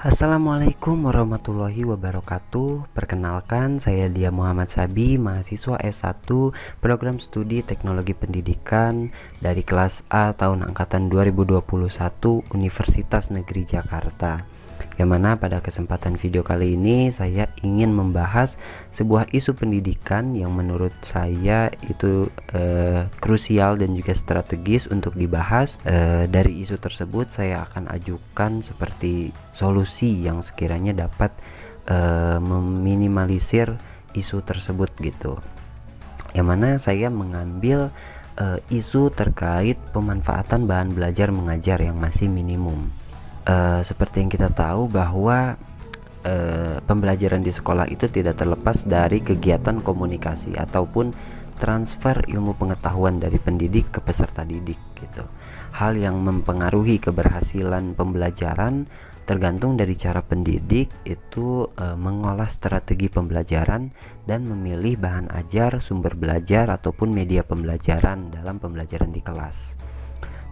Assalamualaikum warahmatullahi wabarakatuh. Perkenalkan, saya Dia Muhammad Sabi, mahasiswa S1 Program Studi Teknologi Pendidikan dari kelas A tahun angkatan 2021 Universitas Negeri Jakarta. Yang mana pada kesempatan video kali ini saya ingin membahas sebuah isu pendidikan yang menurut saya itu krusial dan juga strategis untuk dibahas. Dari isu tersebut saya akan ajukan seperti solusi yang sekiranya dapat meminimalisir isu tersebut gitu. Yang mana saya mengambil isu terkait pemanfaatan bahan belajar mengajar yang masih minimum. Seperti yang kita tahu bahwa pembelajaran di sekolah itu tidak terlepas dari kegiatan komunikasi ataupun transfer ilmu pengetahuan dari pendidik ke peserta didik gitu. Hal yang mempengaruhi keberhasilan pembelajaran tergantung dari cara pendidik itu mengolah strategi pembelajaran dan memilih bahan ajar, sumber belajar ataupun media pembelajaran dalam pembelajaran di kelas.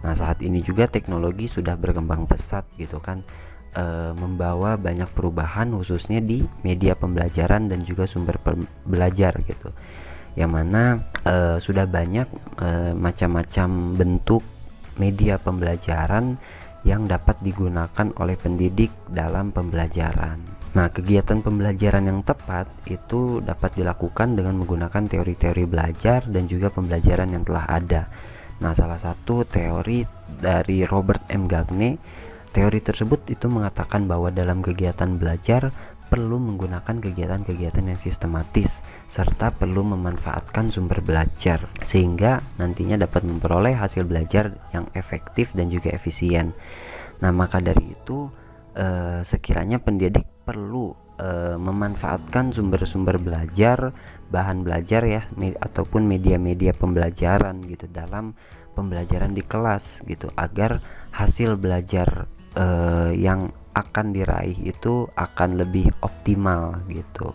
Nah, saat ini juga teknologi sudah berkembang pesat gitu kan, membawa banyak perubahan khususnya di media pembelajaran dan juga sumber belajar gitu. Yang mana sudah banyak macam-macam bentuk media pembelajaran yang dapat digunakan oleh pendidik dalam pembelajaran. Nah, kegiatan pembelajaran yang tepat itu dapat dilakukan dengan menggunakan teori-teori belajar dan juga pembelajaran yang telah ada. Nah, salah satu teori dari Robert M. Gagne, teori tersebut itu mengatakan bahwa dalam kegiatan belajar perlu menggunakan kegiatan-kegiatan yang sistematis serta perlu memanfaatkan sumber belajar sehingga nantinya dapat memperoleh hasil belajar yang efektif dan juga efisien. Nah, maka dari itu sekiranya pendidik perlu memanfaatkan sumber-sumber belajar, bahan belajar ya, ataupun media-media pembelajaran gitu dalam pembelajaran di kelas gitu, agar hasil belajar yang akan diraih itu akan lebih optimal gitu.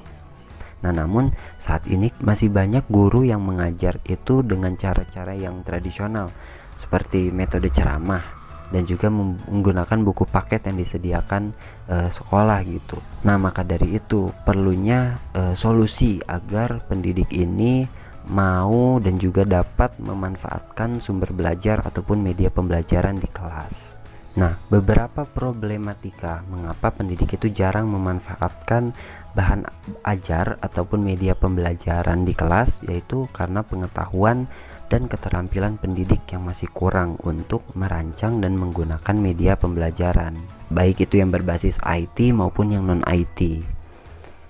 Nah, namun saat ini masih banyak guru yang mengajar itu dengan cara-cara yang tradisional seperti metode ceramah dan juga menggunakan buku paket yang disediakan sekolah gitu. Nah, maka dari itu perlunya solusi agar pendidik ini mau dan juga dapat memanfaatkan sumber belajar ataupun media pembelajaran di kelas. Nah, beberapa problematika mengapa pendidik itu jarang memanfaatkan bahan ajar ataupun media pembelajaran di kelas, yaitu karena pengetahuan dan keterampilan pendidik yang masih kurang untuk merancang dan menggunakan media pembelajaran, baik itu yang berbasis IT maupun yang non-IT.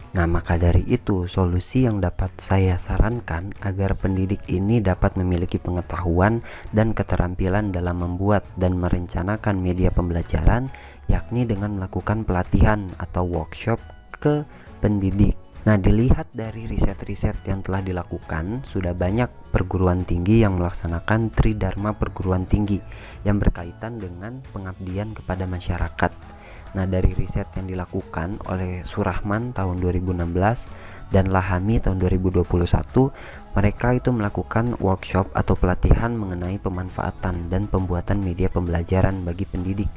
Nah, maka dari itu solusi yang dapat saya sarankan agar pendidik ini dapat memiliki pengetahuan dan keterampilan dalam membuat dan merencanakan media pembelajaran, yakni dengan melakukan pelatihan atau workshop ke pendidik. Nah, dilihat dari riset-riset yang telah dilakukan, sudah banyak perguruan tinggi yang melaksanakan Tridharma perguruan tinggi yang berkaitan dengan pengabdian kepada masyarakat. Nah, dari riset yang dilakukan oleh Surahman tahun 2016 dan Lahami tahun 2021, mereka itu melakukan workshop atau pelatihan mengenai pemanfaatan dan pembuatan media pembelajaran bagi pendidik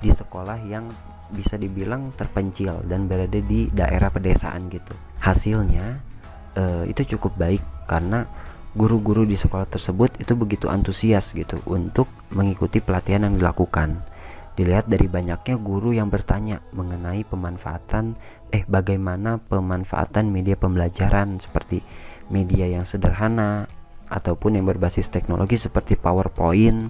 di sekolah yang bisa dibilang terpencil dan berada di daerah pedesaan gitu. Hasilnya itu cukup baik karena guru-guru di sekolah tersebut itu begitu antusias gitu untuk mengikuti pelatihan yang dilakukan. Dilihat dari banyaknya guru yang bertanya mengenai bagaimana pemanfaatan media pembelajaran seperti media yang sederhana ataupun yang berbasis teknologi seperti PowerPoint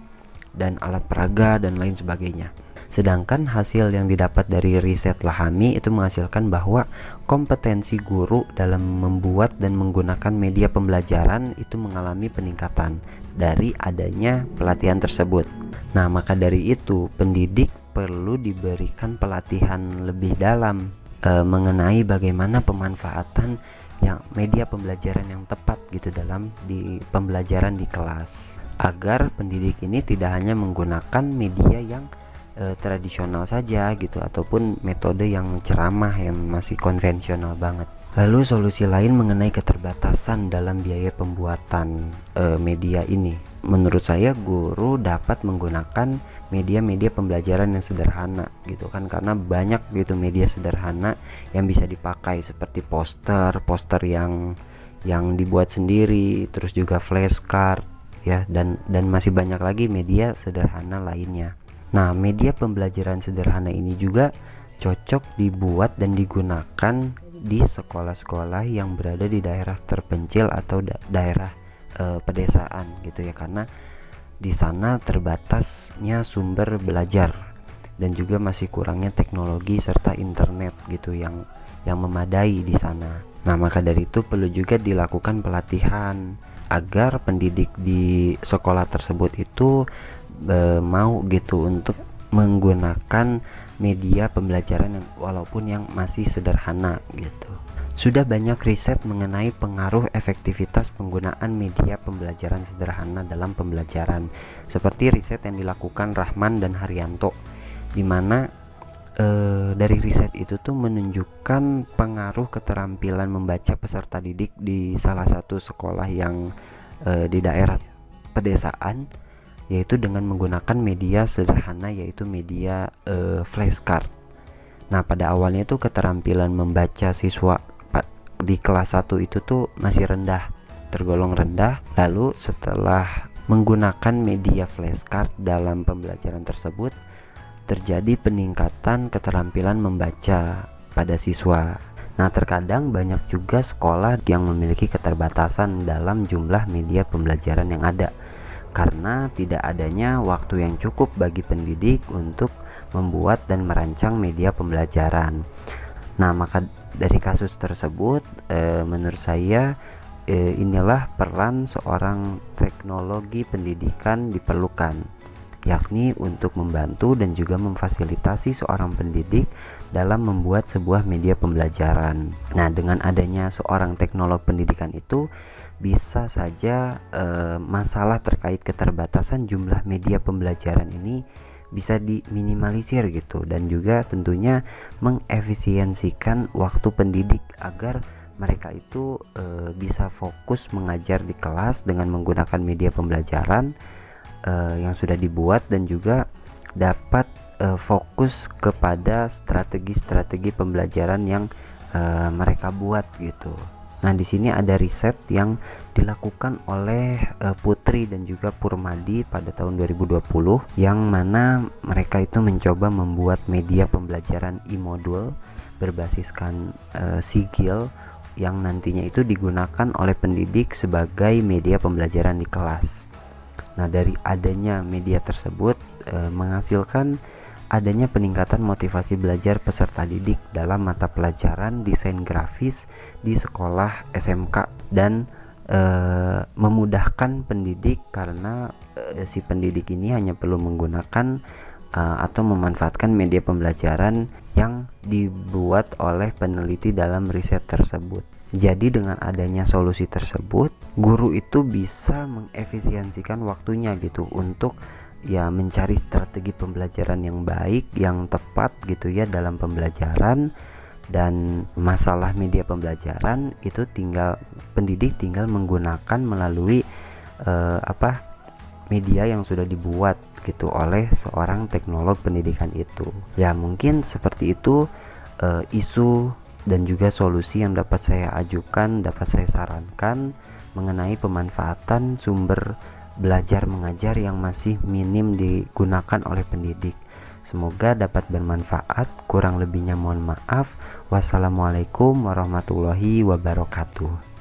dan alat peraga dan lain sebagainya. Sedangkan hasil yang didapat dari riset Lahami itu menghasilkan bahwa kompetensi guru dalam membuat dan menggunakan media pembelajaran itu mengalami peningkatan dari adanya pelatihan tersebut. Nah, maka dari itu pendidik perlu diberikan pelatihan lebih dalam mengenai bagaimana pemanfaatan yang media pembelajaran yang tepat gitu dalam di pembelajaran di kelas, agar pendidik ini tidak hanya menggunakan media yang tradisional saja gitu ataupun metode yang ceramah yang masih konvensional banget. Lalu solusi lain mengenai keterbatasan dalam biaya pembuatan media ini menurut saya guru dapat menggunakan media-media pembelajaran yang sederhana gitu kan, karena banyak gitu media sederhana yang bisa dipakai seperti poster yang dibuat sendiri, terus juga flashcard ya, dan masih banyak lagi media sederhana lainnya. Nah, media pembelajaran sederhana ini juga cocok dibuat dan digunakan di sekolah-sekolah yang berada di daerah terpencil atau daerah pedesaan gitu ya, karena di sana terbatasnya sumber belajar dan juga masih kurangnya teknologi serta internet gitu yang memadai di sana. Nah, maka dari itu perlu juga dilakukan pelatihan agar pendidik di sekolah tersebut itu mau gitu untuk menggunakan media pembelajaran walaupun yang masih sederhana gitu. Sudah banyak riset mengenai pengaruh efektivitas penggunaan media pembelajaran sederhana dalam pembelajaran, seperti riset yang dilakukan Rahman dan Haryanto, di mana dari riset itu tuh menunjukkan pengaruh keterampilan membaca peserta didik di salah satu sekolah yang di daerah pedesaan, yaitu dengan menggunakan media sederhana, yaitu media flashcard. Nah, pada awalnya itu keterampilan membaca siswa di kelas 1 itu tuh masih rendah, tergolong rendah. Lalu setelah menggunakan media flashcard dalam pembelajaran tersebut, terjadi peningkatan keterampilan membaca pada siswa. Nah, terkadang banyak juga sekolah yang memiliki keterbatasan dalam jumlah media pembelajaran yang ada, karena tidak adanya waktu yang cukup bagi pendidik untuk membuat dan merancang media pembelajaran. Nah, maka dari kasus tersebut menurut saya inilah peran seorang teknologi pendidikan diperlukan, yakni untuk membantu dan juga memfasilitasi seorang pendidik dalam membuat sebuah media pembelajaran. Nah, dengan adanya seorang teknolog pendidikan itu bisa saja masalah terkait keterbatasan jumlah media pembelajaran ini bisa diminimalisir gitu, dan juga tentunya mengefisiensikan waktu pendidik agar mereka itu bisa fokus mengajar di kelas dengan menggunakan media pembelajaran yang sudah dibuat, dan juga dapat fokus kepada strategi-strategi pembelajaran yang mereka buat gitu. Nah, di sini ada riset yang dilakukan oleh Putri dan juga Purmadi pada tahun 2020, yang mana mereka itu mencoba membuat media pembelajaran e-modul berbasiskan sigil yang nantinya itu digunakan oleh pendidik sebagai media pembelajaran di kelas. Nah, dari adanya media tersebut menghasilkan adanya peningkatan motivasi belajar peserta didik dalam mata pelajaran desain grafis di sekolah SMK, dan memudahkan pendidik karena si pendidik ini hanya perlu menggunakan atau memanfaatkan media pembelajaran yang dibuat oleh peneliti dalam riset tersebut. Jadi dengan adanya solusi tersebut, guru itu bisa mengefisiensikan waktunya gitu untuk ya mencari strategi pembelajaran yang baik, yang tepat gitu ya dalam pembelajaran. Dan masalah media pembelajaran itu pendidik tinggal menggunakan melalui media yang sudah dibuat gitu oleh seorang teknolog pendidikan itu. Ya, mungkin seperti itu isu dan juga solusi yang dapat saya ajukan, dapat saya sarankan mengenai pemanfaatan sumber belajar mengajar yang masih minim digunakan oleh pendidik. Semoga dapat bermanfaat, kurang lebihnya mohon maaf. Wassalamualaikum warahmatullahi wabarakatuh.